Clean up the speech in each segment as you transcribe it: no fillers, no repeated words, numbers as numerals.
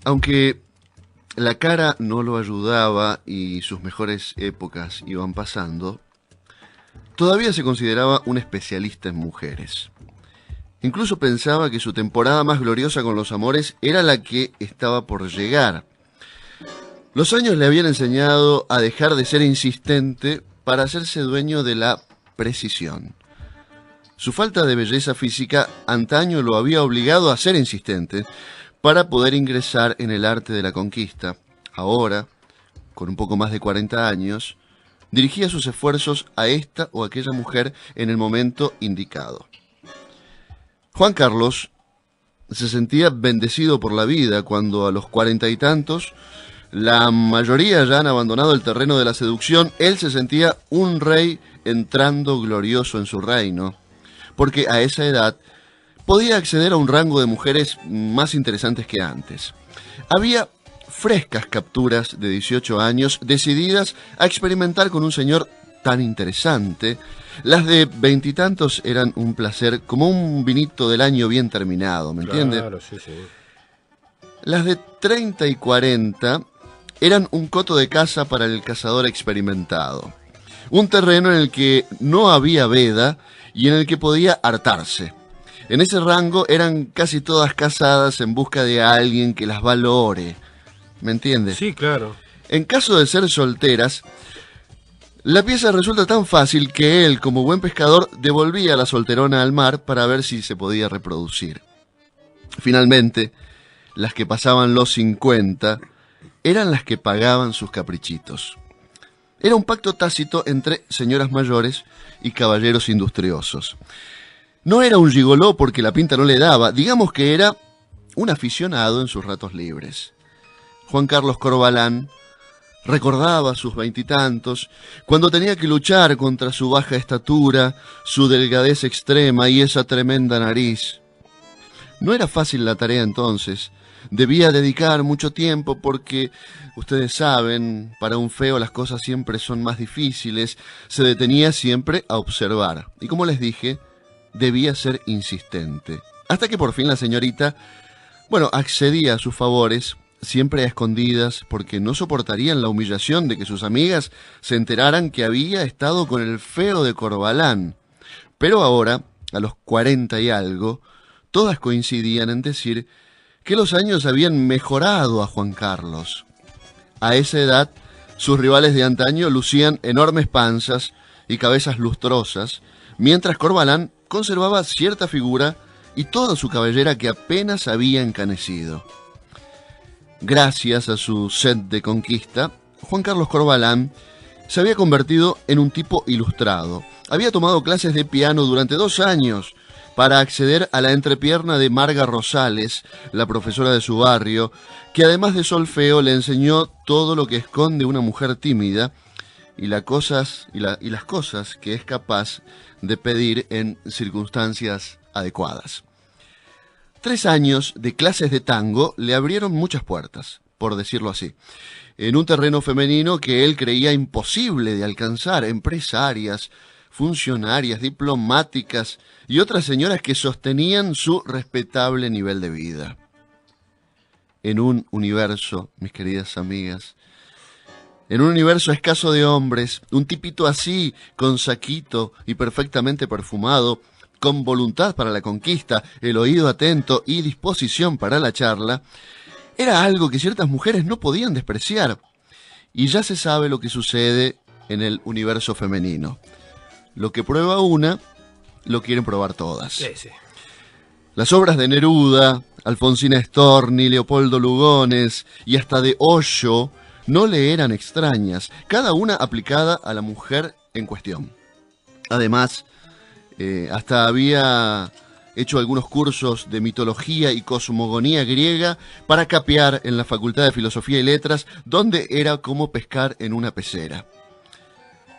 Aunque la cara no lo ayudaba y sus mejores épocas iban pasando, todavía se consideraba un especialista en mujeres. Incluso pensaba que su temporada más gloriosa con los amores era la que estaba por llegar. Los años le habían enseñado a dejar de ser insistente para hacerse dueño de la precisión. Su falta de belleza física antaño lo había obligado a ser insistente para poder ingresar en el arte de la conquista. Ahora, con un poco más de 40 años, dirigía sus esfuerzos a esta o aquella mujer en el momento indicado. Juan Carlos se sentía bendecido por la vida cuando a los 40 y tantos, la mayoría ya han abandonado el terreno de la seducción, él se sentía un rey entrando glorioso en su reino, porque a esa edad podía acceder a un rango de mujeres más interesantes que antes. Había frescas capturas de 18 años decididas a experimentar con un señor tan interesante. Las de veintitantos eran un placer, como un vinito del año bien terminado, ¿me entiende? Claro, sí, sí. Las de 30 y 40 eran un coto de caza para el cazador experimentado. Un terreno en el que no había veda y en el que podía hartarse. En ese rango eran casi todas casadas en busca de alguien que las valore. ¿Me entiende? Sí, claro. En caso de ser solteras, la pieza resulta tan fácil que él, como buen pescador, devolvía a la solterona al mar para ver si se podía reproducir. Finalmente, las que pasaban los 50 eran las que pagaban sus caprichitos. Era un pacto tácito entre señoras mayores y caballeros industriosos. No era un gigoló porque la pinta no le daba, digamos que era un aficionado en sus ratos libres. Juan Carlos Corvalán recordaba sus veintitantos, cuando tenía que luchar contra su baja estatura, su delgadez extrema y esa tremenda nariz. No era fácil la tarea entonces. Debía dedicar mucho tiempo porque, ustedes saben, para un feo las cosas siempre son más difíciles. Se detenía siempre a observar. Y como les dije, debía ser insistente. Hasta que por fin la señorita, accedía a sus favores, siempre a escondidas, porque no soportarían la humillación de que sus amigas se enteraran que había estado con el feo de Corvalán. Pero ahora, a los 40 y algo, todas coincidían en decir que los años habían mejorado a Juan Carlos. A esa edad, sus rivales de antaño lucían enormes panzas y cabezas lustrosas, mientras Corvalán conservaba cierta figura y toda su cabellera que apenas había encanecido. Gracias a su sed de conquista, Juan Carlos Corvalán se había convertido en un tipo ilustrado. Había tomado clases de piano durante 2 años para acceder a la entrepierna de Marga Rosales, la profesora de su barrio, que además de solfeo le enseñó todo lo que esconde una mujer tímida y las cosas que es capaz de pedir en circunstancias adecuadas. 3 años de clases de tango le abrieron muchas puertas, por decirlo así, en un terreno femenino que él creía imposible de alcanzar, empresarias, funcionarias, diplomáticas y otras señoras que sostenían su respetable nivel de vida. En un universo, mis queridas amigas, en un universo escaso de hombres, un tipito así, con saquito y perfectamente perfumado, con voluntad para la conquista, el oído atento y disposición para la charla, era algo que ciertas mujeres no podían despreciar. Y ya se sabe lo que sucede en el universo femenino. Lo que prueba una, lo quieren probar todas. Sí, sí. Las obras de Neruda, Alfonsina Storni, Leopoldo Lugones y hasta de Osho no le eran extrañas, cada una aplicada a la mujer en cuestión. Además, hasta había hecho algunos cursos de mitología y cosmogonía griega para capear en la Facultad de Filosofía y Letras, donde era como pescar en una pecera.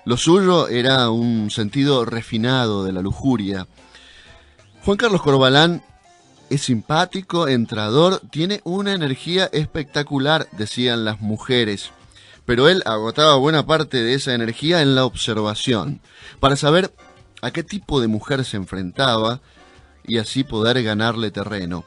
Lo suyo era un sentido refinado de la lujuria. Juan Carlos Corvalán es simpático, entrador, tiene una energía espectacular, decían las mujeres. Pero él agotaba buena parte de esa energía en la observación, para saber a qué tipo de mujer se enfrentaba y así poder ganarle terreno.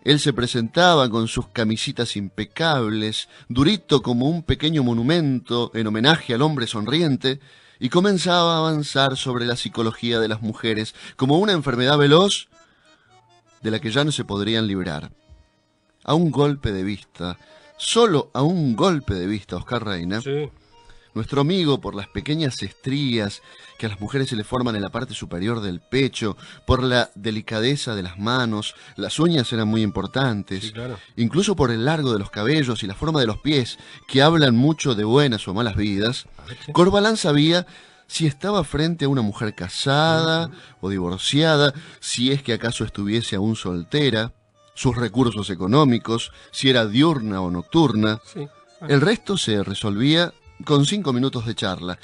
Él se presentaba con sus camisitas impecables, durito como un pequeño monumento en homenaje al hombre sonriente, y comenzaba a avanzar sobre la psicología de las mujeres como una enfermedad veloz de la que ya no se podrían librar. A un golpe de vista, solo a un golpe de vista, Oscar Reina, Sí. nuestro amigo, por las pequeñas estrías que a las mujeres se le forman en la parte superior del pecho, por la delicadeza de las manos, las uñas eran muy importantes, Sí, claro. incluso por el largo de los cabellos y la forma de los pies, que hablan mucho de buenas o malas vidas, A ver, sí. Corbalán sabía si estaba frente a una mujer casada o divorciada, si es que acaso estuviese aún soltera, sus recursos económicos, si era diurna o nocturna. Sí. El resto se resolvía con 5 minutos de charla.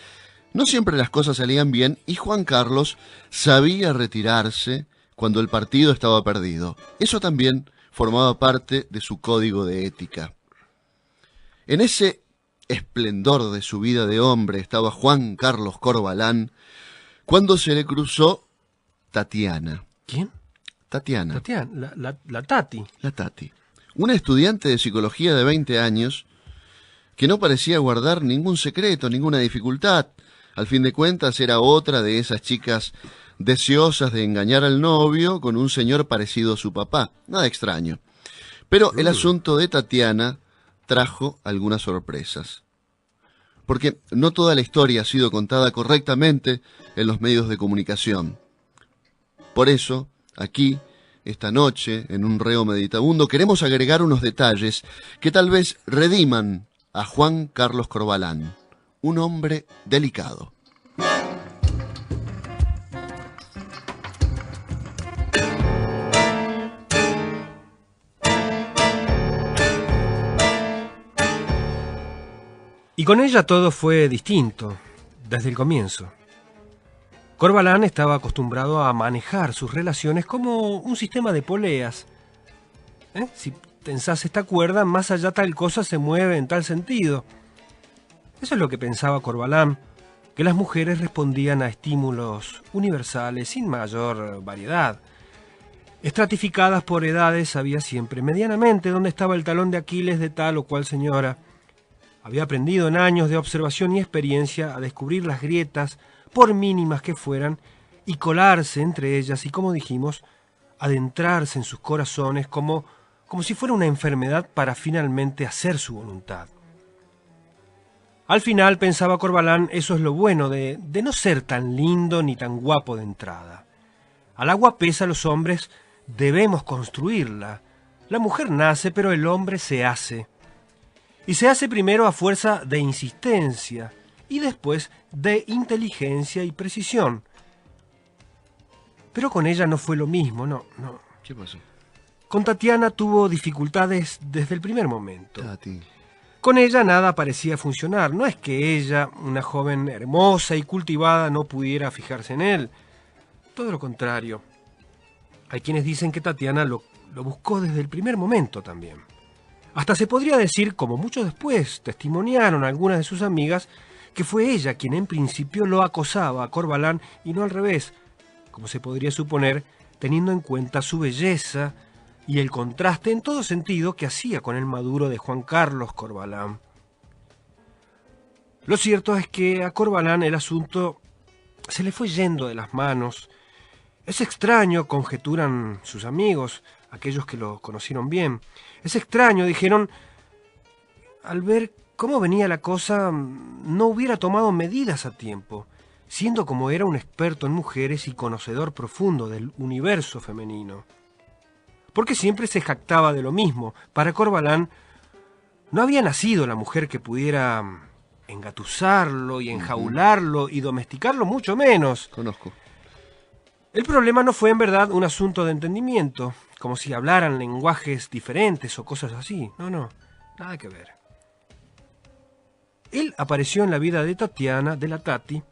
No siempre las cosas salían bien y Juan Carlos sabía retirarse cuando el partido estaba perdido. Eso también formaba parte de su código de ética. En ese esplendor de su vida de hombre estaba Juan Carlos Corbalán cuando se le cruzó Tatiana. ¿Quién? Tatiana. Tatiana, la Tati. La Tati. Una estudiante de psicología de 20 años que no parecía guardar ningún secreto, ninguna dificultad. Al fin de cuentas era otra de esas chicas deseosas de engañar al novio con un señor parecido a su papá. Nada extraño. Pero el asunto de Tatiana trajo algunas sorpresas. Porque no toda la historia ha sido contada correctamente en los medios de comunicación. Por eso, aquí, esta noche, en un reo meditabundo, queremos agregar unos detalles que tal vez rediman a Juan Carlos Corbalán, un hombre delicado. Y con ella todo fue distinto, desde el comienzo. Corbalán estaba acostumbrado a manejar sus relaciones como un sistema de poleas. Si tensás esta cuerda, más allá tal cosa se mueve en tal sentido. Eso es lo que pensaba Corbalán, que las mujeres respondían a estímulos universales sin mayor variedad. Estratificadas por edades, sabía siempre medianamente dónde estaba el talón de Aquiles de tal o cual señora. Había aprendido en años de observación y experiencia a descubrir las grietas, por mínimas que fueran, y colarse entre ellas y, como dijimos, adentrarse en sus corazones como si fuera una enfermedad para finalmente hacer su voluntad. Al final, pensaba Corbalán, eso es lo bueno de no ser tan lindo ni tan guapo de entrada. A la guapesa los hombres debemos construirla. La mujer nace, pero el hombre se hace. Y se hace primero a fuerza de insistencia y después de inteligencia y precisión. Pero con ella no fue lo mismo, no. ¿Qué pasó? Con Tatiana tuvo dificultades desde el primer momento. Tati. Con ella nada parecía funcionar. No es que ella, una joven hermosa y cultivada, no pudiera fijarse en él. Todo lo contrario. Hay quienes dicen que Tatiana lo buscó desde el primer momento también. Hasta se podría decir, como mucho después testimoniaron algunas de sus amigas, que fue ella quien en principio lo acosaba a Corbalán y no al revés, como se podría suponer, teniendo en cuenta su belleza y el contraste en todo sentido que hacía con el maduro de Juan Carlos Corbalán. Lo cierto es que a Corbalán el asunto se le fue yendo de las manos. Es extraño, conjeturan sus amigos, aquellos que lo conocieron bien. Es extraño, dijeron, al ver cómo venía la cosa, no hubiera tomado medidas a tiempo, siendo como era un experto en mujeres y conocedor profundo del universo femenino. Porque siempre se jactaba de lo mismo. Para Corbalán no había nacido la mujer que pudiera engatusarlo y enjaularlo y domesticarlo, mucho menos. Conozco. El problema no fue en verdad un asunto de entendimiento, como si hablaran lenguajes diferentes o cosas así. No, nada que ver. Él apareció en la vida de Tatiana, de la Tati,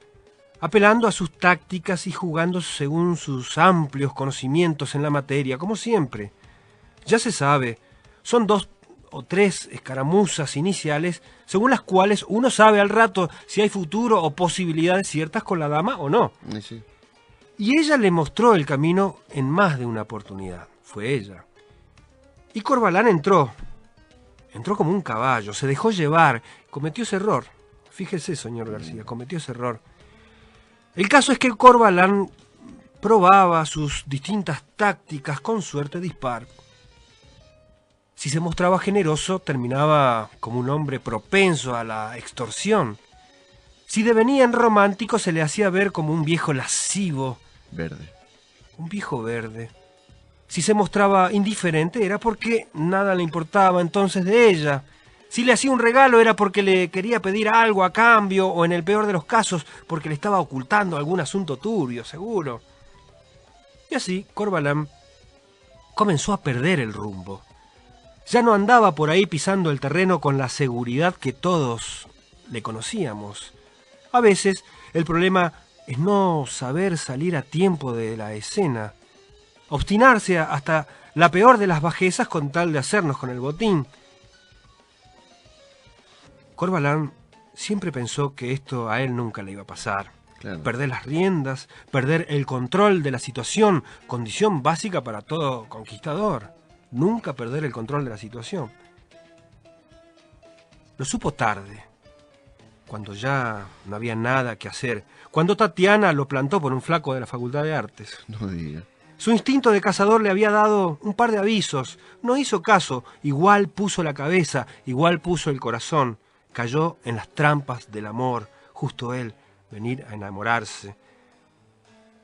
apelando a sus tácticas y jugando según sus amplios conocimientos en la materia, como siempre. Ya se sabe, son 2 o 3 escaramuzas iniciales, según las cuales uno sabe al rato si hay futuro o posibilidades ciertas con la dama o no. Sí. Y ella le mostró el camino en más de una oportunidad. Fue ella. Y Corbalán entró como un caballo, se dejó llevar, cometió ese error. Fíjese, señor García, cometió ese error. El caso es que Corbalán probaba sus distintas tácticas con suerte dispar. Si se mostraba generoso, terminaba como un hombre propenso a la extorsión. Si devenía romántico, se le hacía ver como un viejo lascivo. Verde. Un viejo verde. Si se mostraba indiferente, era porque nada le importaba entonces de ella. Si le hacía un regalo, era porque le quería pedir algo a cambio, o en el peor de los casos, porque le estaba ocultando algún asunto turbio, seguro. Y así, Corbalán comenzó a perder el rumbo. Ya no andaba por ahí pisando el terreno con la seguridad que todos le conocíamos. A veces, el problema es no saber salir a tiempo de la escena, obstinarse hasta la peor de las bajezas con tal de hacernos con el botín. Corbalán siempre pensó que esto a él nunca le iba a pasar. Claro. Perder las riendas, perder el control de la situación, condición básica para todo conquistador. Nunca perder el control de la situación. Lo supo tarde, cuando ya no había nada que hacer, cuando Tatiana lo plantó por un flaco de la Facultad de Artes. No diga. Su instinto de cazador le había dado un par de avisos. No hizo caso. Igual puso la cabeza, igual puso el corazón. Cayó en las trampas del amor. Justo él, venir a enamorarse.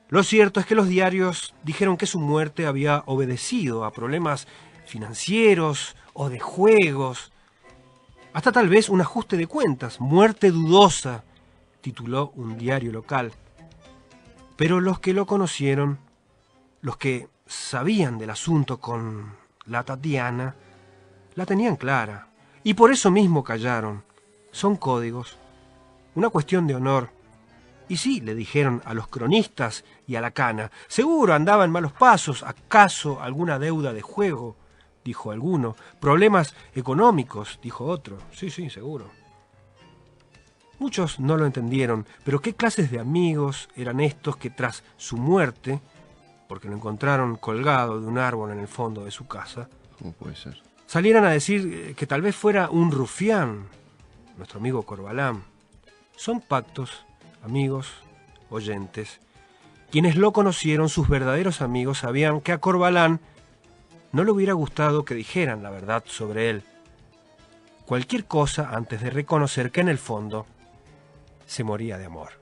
Lo cierto es que los diarios dijeron que su muerte había obedecido a problemas financieros o de juegos. Hasta tal vez un ajuste de cuentas. Muerte dudosa, tituló un diario local. Pero los que lo conocieron, los que sabían del asunto con la Tatiana, la tenían clara. Y por eso mismo callaron. Son códigos, una cuestión de honor. Y sí, le dijeron a los cronistas y a la cana, seguro andaba en malos pasos, acaso alguna deuda de juego, dijo alguno, problemas económicos, dijo otro, sí, seguro. Muchos no lo entendieron, pero ¿qué clases de amigos eran estos que tras su muerte, porque lo encontraron colgado de un árbol en el fondo de su casa, ¿Cómo puede ser? salieran a decir que tal vez fuera un rufián, nuestro amigo Corbalán? Son pactos, amigos, oyentes. Quienes lo conocieron, sus verdaderos amigos, sabían que a Corbalán no le hubiera gustado que dijeran la verdad sobre él. Cualquier cosa antes de reconocer que en el fondo se moría de amor.